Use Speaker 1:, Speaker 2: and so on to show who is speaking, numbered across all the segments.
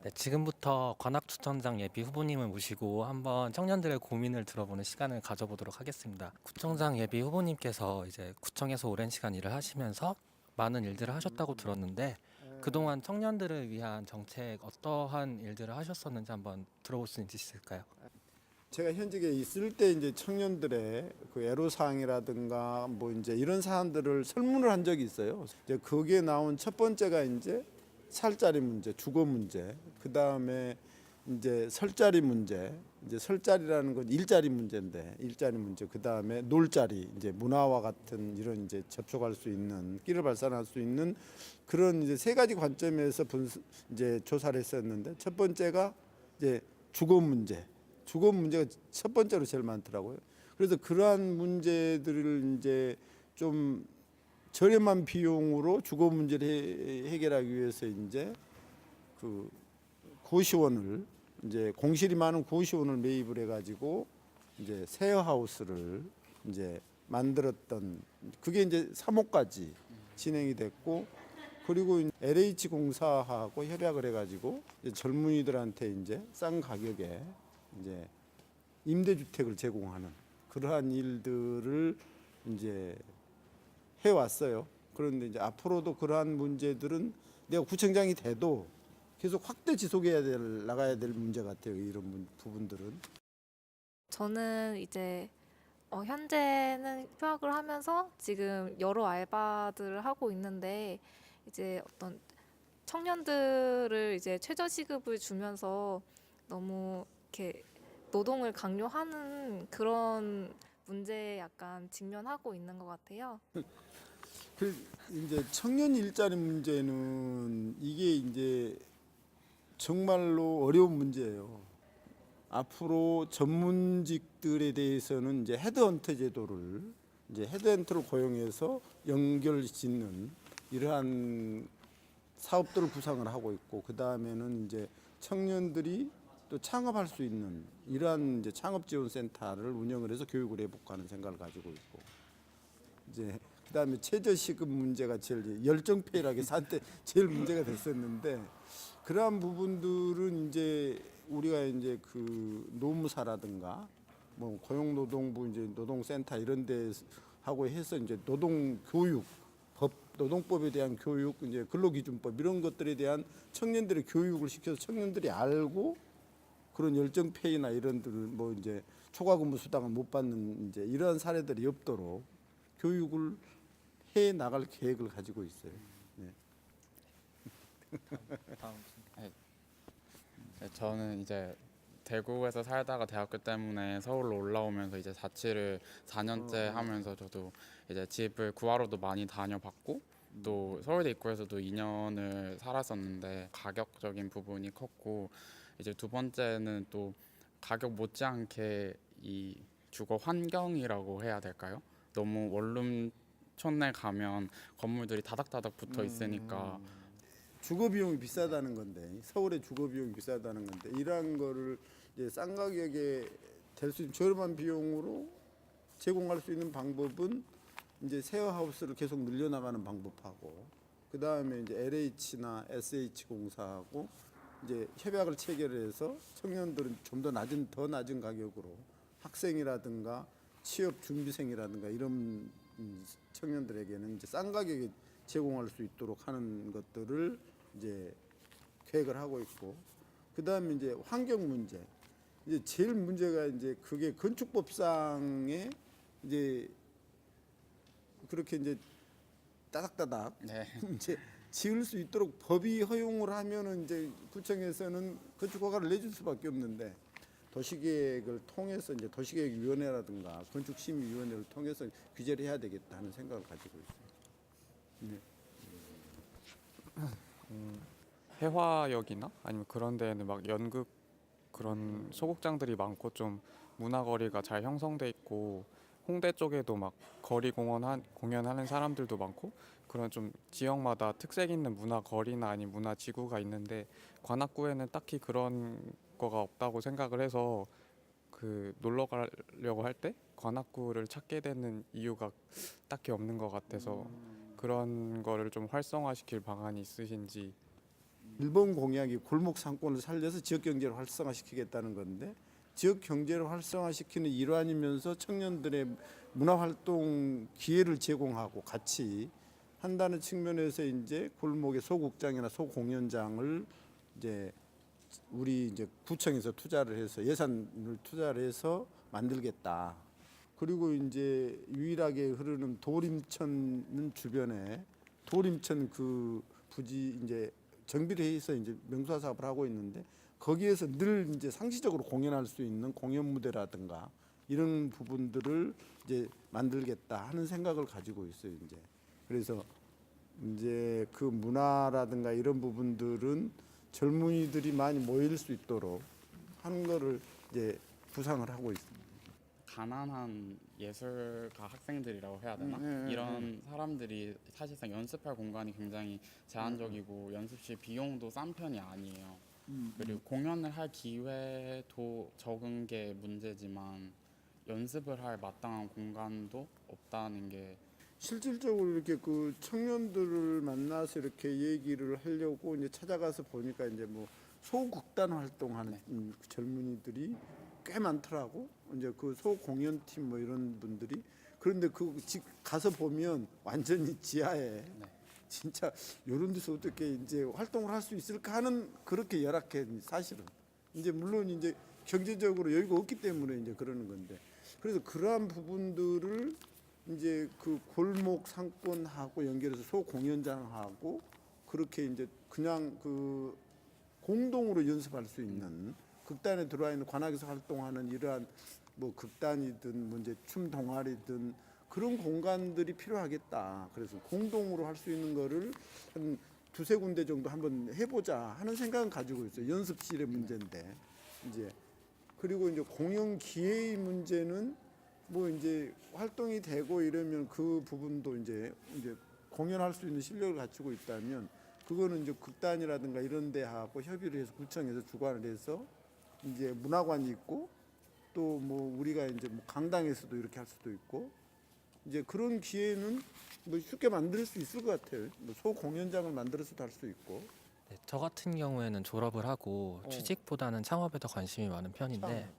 Speaker 1: 네, 지금부터 관악구청장 예비 후보님을 모시고 한번 청년들의 고민을 들어보는 시간을 가져보도록 하겠습니다. 구청장 예비 후보님께서 이제 구청에서 오랜 시간 일을 하시면서 많은 일들을 하셨다고 들었는데 그동안 청년들을 위한 정책 어떠한 일들을 하셨었는지 한번 들어볼 수 있을까요?
Speaker 2: 제가 현직에 있을 때 이제 청년들의 그 애로사항이라든가 뭐 이제 이런 사안들을 설문을 한 적이 있어요. 이제 거기에 나온 첫 번째가 이제 살자리 문제, 주거 문제, 그 다음에 이제 설자리 문제, 이제 설자리라는 건 일자리 문제인데 일자리 문제, 그 다음에 놀자리, 이제 문화와 같은 이런 이제 접촉할 수 있는 끼를 발산할 수 있는 그런 이제 세 가지 관점에서 이제 조사를 했었는데 첫 번째가 이제 주거 문제. 주거 문제가 첫 번째로 제일 많더라고요. 그래서 그러한 문제들을 이제 좀 저렴한 비용으로 주거 문제를 해결하기 위해서 이제 그 고시원을 이제 공실이 많은 고시원을 매입을 해가지고 이제 쉐어하우스를 이제 만들었던 그게 이제 3호까지 진행이 됐고 그리고 LH 공사하고 협약을 해가지고 젊은이들한테 이제 싼 가격에 이제 임대주택을 제공하는 그러한 일들을 이제 해왔어요. 그런데 이제 앞으로도 그러한 문제들은 내가 구청장이 돼도 계속 확대 지속해야 나가야 될 문제 같아요. 이런 부분들은.
Speaker 3: 저는 이제 현재는 휴학을 하면서 지금 여러 알바들을 하고 있는데 이제 어떤 청년들을 이제 최저시급을 주면서 너무 이렇게 노동을 강요하는 그런 문제에 약간 직면하고 있는 것 같아요.
Speaker 2: 그 이제 청년 일자리 문제는 이게 이제 정말로 어려운 문제예요. 앞으로 전문직들에 대해서는 이제 헤드헌터 제도를 이제 헤드헌터를 고용해서 연결 짓는 이러한 사업들을 구상을 하고 있고 그 다음에는 이제 청년들이 또 창업할 수 있는 이러한 이제 창업 지원 센터를 운영을 해서 교육을 해볼까 하는 생각을 가지고 있고 이제 그 다음에 최저시급 문제가 제일 열정페이라게 산때 제일 문제가 됐었는데 그러한 부분들은 이제 우리가 이제 그 노무사라든가 뭐 고용노동부 이제 노동센터 이런 데 하고 해서 이제 노동교육 노동법에 대한 교육, 이제 근로기준법 이런 것들에 대한 청년들의 교육을 시켜서 청년들이 알고 그런 열정페이나 이런들 뭐 이제 초과근무 수당을 못 받는 이제 이러한 사례들이 없도록 교육을 해 나갈 계획을 가지고 있어요. 네.
Speaker 4: 네, 저는 이제 대구에서 살다가 대학교 때문에 서울로 올라오면서 이제 자취를 4년째 하면서 저도 이제 집을 구하러도 많이 다녀봤고 또 서울대 입구에서도 2년을 살았었는데 가격적인 부분이 컸고 이제 두 번째는 또 가격 못지않게 이 주거 환경이라고 해야 될까요? 너무 원룸촌에 가면 건물들이 다닥다닥 붙어 있으니까
Speaker 2: 주거 비용이 비싸다는 건데 서울의 주거 비용이 비싸다는 건데 이러한 거를 이제 싼 가격에 될 수 있는 저렴한 비용으로 제공할 수 있는 방법은 이제 쉐어하우스를 계속 늘려나가는 방법하고 그 다음에 이제 LH나 SH 공사하고 이제 협약을 체결해서 청년들은 좀 더 낮은 가격으로 학생이라든가 취업 준비생이라든가 이런 청년들에게는 이제 싼 가격에 제공할 수 있도록 하는 것들을 이제 계획을 하고 있고 그 다음에 이제 환경 문제 이제 제일 문제가 이제 그게 건축법상에 이제 그렇게 이제 따닥따닥
Speaker 4: 네.
Speaker 2: 이제 지을 수 있도록 법이 허용을 하면은 이제 구청에서는 건축 허가를 내줄 수밖에 없는데 도시계획을 통해서 이제 도시계획위원회라든가 건축심의위원회를 통해서 규제를 해야 되겠다 하는 생각을 가지고 있어요. 네.
Speaker 5: 해화역이나 아니면 그런 데에는 막 연극 그런 소극장들이 많고 좀 문화거리가 잘 형성돼 있고 홍대 쪽에도 막 거리 공연하는 사람들도 많고 그런 좀 지역마다 특색 있는 문화거리나 아니면 문화지구가 있는데 관악구에는 딱히 그런 거가 없다고 생각을 해서 그 놀러 가려고 할 때 관악구를 찾게 되는 이유가 딱히 없는 것 같아서 그런 거를 좀 활성화시킬 방안이 있으신지.
Speaker 2: 일본 공약이 골목 상권을 살려서 지역 경제를 활성화시키겠다는 건데 지역 경제를 활성화시키는 일환이면서 청년들의 문화 활동 기회를 제공하고 같이 한다는 측면에서 이제 골목의 소극장이나 소공연장을 이제 우리 이제 구청에서 투자를 해서 예산을 투자를 해서 만들겠다. 그리고 이제 유일하게 흐르는 도림천 주변에 도림천 그 부지 이제 정비를 해서 이제 명소화 사업을 하고 있는데 거기에서 늘 이제 상시적으로 공연할 수 있는 공연 무대라든가 이런 부분들을 이제 만들겠다 하는 생각을 가지고 있어요. 이제 그래서 이제 그 문화라든가 이런 부분들은 젊은이들이 많이 모일 수 있도록 하는 거를 이제 구상을 하고 있습니다.
Speaker 4: 가난한 예술가 학생들이라고 해야 되나? 이런 사람들이 사실상 연습할 공간이 굉장히 제한적이고 연습실 비용도 싼 편이 아니에요. 그리고 공연을 할 기회도 적은 게 문제지만 연습을 할 마땅한 공간도 없다는 게
Speaker 2: 실질적으로 이렇게 그 청년들을 만나서 이렇게 얘기를 하려고 이제 찾아가서 보니까 이제 뭐 소극단 활동하는 그 젊은이들이 꽤 많더라고. 이제 그 소공연팀 뭐 이런 분들이 그런데 그 가서 보면 완전히 지하에 진짜 이런 데서 어떻게 이제 활동을 할 수 있을까 하는 그렇게 열악해 사실은. 이제 물론 이제 경제적으로 여유가 없기 때문에 이제 그러는 건데 그래서 그러한 부분들을 이제 그 골목 상권하고 연결해서 소공연장하고 그렇게 이제 그냥 그 공동으로 연습할 수 있는 극단에 들어와 있는 관악에서 활동하는 이러한 뭐 극단이든 뭐 이제 춤 동아리든 그런 공간들이 필요하겠다. 그래서 공동으로 할 수 있는 거를 한 두세 군데 정도 한번 해보자 하는 생각은 가지고 있어요. 연습실의 문제인데 이제 그리고 이제 공연 기회의 문제는 뭐 이제 활동이 되고 이러면 그 부분도 이제 공연할 수 있는 실력을 갖추고 있다면 그거는 이제 극단이라든가 이런 데하고 협의를 해서 구청에서 주관을 해서 이제 문화관이 있고 또 뭐 우리가 이제 뭐 강당에서도 이렇게 할 수도 있고 이제 그런 기회는 뭐 쉽게 만들 수 있을 것 같아요. 뭐 소공연장을 만들어서도 할 수 있고.
Speaker 1: 네, 저 같은 경우에는 졸업을 하고 취직보다는 창업에 더 관심이 많은 편인데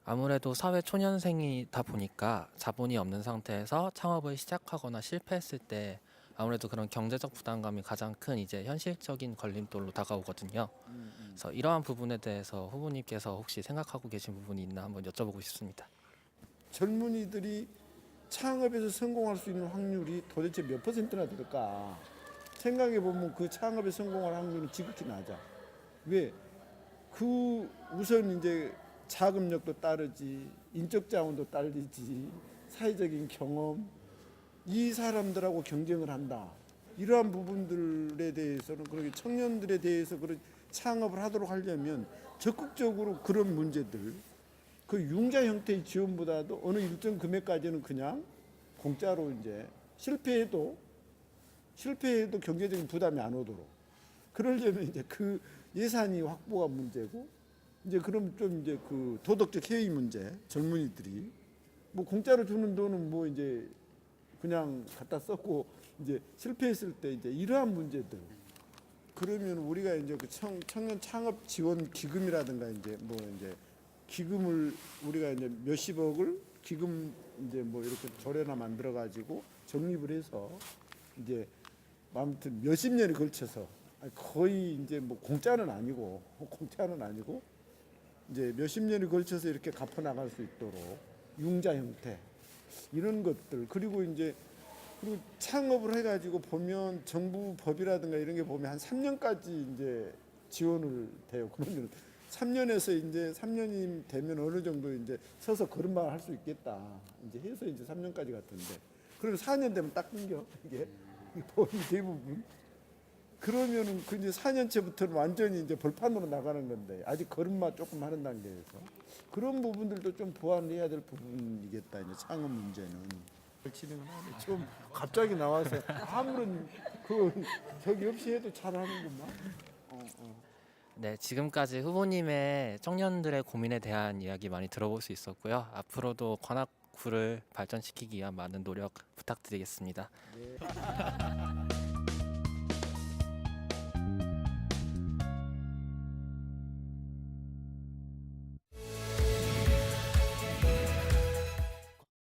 Speaker 1: 아무래도 사회 초년생이다 보니까 자본이 없는 상태에서 창업을 시작하거나 실패했을 때 아무래도 그런 경제적 부담감이 가장 큰 이제 현실적인 걸림돌로 다가오거든요. 그래서 이러한 부분에 대해서 후보님께서 혹시 생각하고 계신 부분이 있나 한번 여쭤보고 싶습니다.
Speaker 2: 젊은이들이 창업에서 성공할 수 있는 확률이 도대체 몇 퍼센트나 될까? 생각해 보면 그 창업에 성공할 확률은 지극히 낮아. 왜? 그 우선 이제 자금력도 따르지, 인적 자원도 딸리지, 사회적인 경험, 이 사람들하고 경쟁을 한다. 이러한 부분들에 대해서는 그렇게 청년들에 대해서 그런 창업을 하도록 하려면 적극적으로 그런 문제들, 그 융자 형태의 지원보다도 어느 일정 금액까지는 그냥 공짜로 이제 실패해도 경제적인 부담이 안 오도록 그러려면 이제 그 예산이 확보가 문제고 이제 그럼 좀 이제 그 도덕적 해이 문제 젊은이들이 뭐 공짜로 주는 돈은 뭐 이제 그냥 갖다 썼고 이제 실패했을 때 이제 이러한 문제들 그러면 우리가 이제 그 청년 창업 지원 기금이라든가 이제 뭐 이제 기금을 우리가 이제 몇십억을 기금 이제 뭐 이렇게 조례나 만들어 가지고 적립을 해서 이제 아무튼 몇십 년에 걸쳐서 거의 이제 뭐 공짜는 아니고 이제 몇십 년에 걸쳐서 이렇게 갚아 나갈 수 있도록 융자 형태 이런 것들 그리고 창업을 해가지고 보면 정부 법이라든가 이런 게 보면 한 3년까지 이제 지원을 돼요. 그러면 3년에서 이제 3년이 되면 어느 정도 이제 서서 걸음마 할 수 있겠다. 이제 해서 이제 3년까지 같은데. 그리고 4년 되면 딱 끊겨 이게 법이 대부분. 그러면은 그 이제 4년째부터는 완전히 이제 벌판으로 나가는 건데 아직 걸음마 조금 하는 단계에서 그런 부분들도 좀 보완해야 될 부분이겠다. 이제 창업 문제는. 진행을 하네. 좀 갑자기 나와서 아무런 저기 없이 해도 잘하는구만.
Speaker 1: 네, 지금까지 후보님의 청년들의 고민에 대한 이야기 많이 들어볼 수 있었고요. 앞으로도 관악구를 발전시키기 위한 많은 노력 부탁드리겠습니다.
Speaker 2: 네.